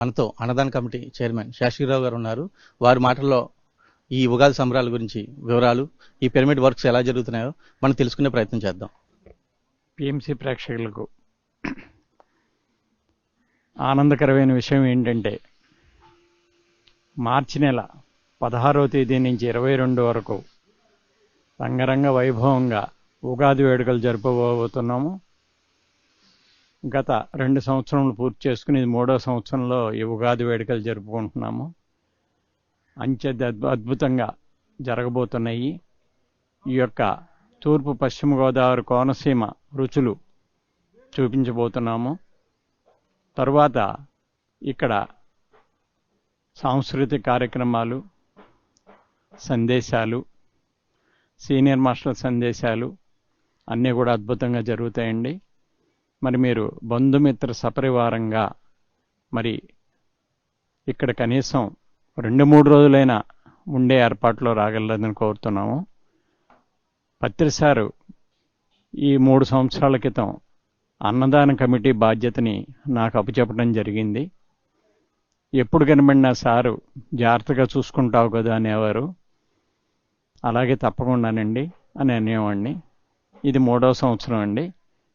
మనతో అన్నదాన committee chairman Sastrirao గారు ఉన్నారు. వారి మాటల్లో ఈ ఉగాది సంబరాల గురించి వివరాలు, ఈ పిరమిడ్ వర్క్స్ ఎలా జరుగుతున్నాయో మనం తెలుసుకునే ప్రయత్నం చేద్దాం. పిఎంసి ప్రేక్షకులకు ఆనందకరమైన విషయం ఏంటంటే, మార్చి నెల 16వ తేదీ నుంచి 22 వరకు రంగరంగ వైభవంగా ఉగాది వేడుకలు జరుపుకోబోతున్నాము. గత 2 సంవత్సరములు పూర్తి చేసుకుని 3వ సంవత్సరంలో ఈ ఉగాది వేడుకలు జరుపుకుంటున్నాము. అద్భుతంగా జరగబోతున్నాయి. ఈ యొక్క తూర్పు పశ్చిమ గోదావరి కోనసీమ రుచులు చూపించబోతున్నాము. తరువాత ఇక్కడ సాంస్కృతిక కార్యక్రమాలు, సందేశాలు, సీనియర్ మాస్టర్ల సందేశాలు అన్నీ కూడా అద్భుతంగా జరుగుతాయండి. మరి మీరు బంధుమిత్ర సపరివారంగా మరి ఇక్కడ కనీసం 2-3 రోజులైనా ఉండే ఏర్పాట్లో రాగలదని కోరుతున్నాము. పత్రిసారు ఈ 3 సంవత్సరాల క్రితం అన్నదాన కమిటీ బాధ్యతని నాకు అప్పచెప్పడం జరిగింది. ఎప్పుడు కనబడినా సారు జాగ్రత్తగా చూసుకుంటావు కదా అనేవారు. అలాగే తప్పకుండానండి అని అనేవాడిని. ఇది 3వ సంవత్సరం అండి.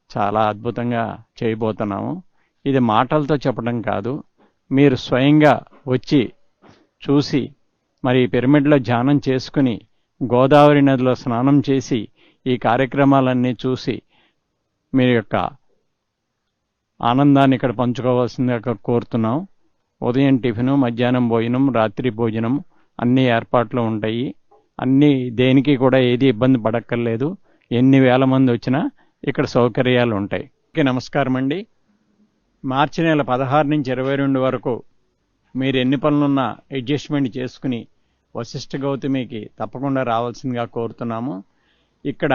చాలా అద్భుతంగా చేయబోతున్నాము. ఇది మాటలతో చెప్పడం కాదు, మీరు స్వయంగా వచ్చి చూసి మరి పిరమిడ్లో ధ్యానం చేసుకుని గోదావరి నదిలో స్నానం చేసి ఈ కార్యక్రమాలన్నీ చూసి మీ యొక్క ఆనందాన్ని ఇక్కడ పంచుకోవాల్సిందిగా కోరుతున్నాం. ఉదయం టిఫిను, మధ్యాహ్నం భోజనం, రాత్రి భోజనం అన్ని ఏర్పాట్లు ఉంటాయి. అన్నీ దేనికి కూడా ఏది ఇబ్బంది పడక్కర్లేదు. ఎన్ని వేల మంది వచ్చినా ఇక్కడ సౌకర్యాలు ఉంటాయి. నమస్కారం అండి. మార్చి నెల 16 నుంచి 22 వరకు మీరు ఎన్ని పనులున్నా అడ్జస్ట్మెంట్ చేసుకుని వశిష్ఠ గౌతమికి తప్పకుండా రావాల్సిందిగా కోరుతున్నాము. ఇక్కడ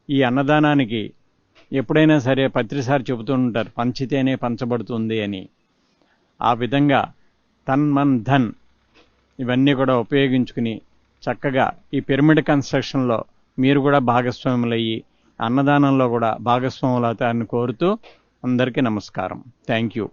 ఈ అన్నదానానికి ఎప్పుడైనా సరే పత్రిసారి చెబుతూ ఉంటారు, పంచితేనే పంచబడుతుంది అని. ఆ విధంగా తన్ మన్ ధన్ ఇవన్నీ కూడా ఉపయోగించుకుని చక్కగా ఈ పిరమిడ్ కన్స్ట్రక్షన్లో మీరు కూడా భాగస్వాములయ్యి అన్నదానంలో కూడా భాగస్వాములు అవుతారని కోరుతూ అందరికీ నమస్కారం. Thank you.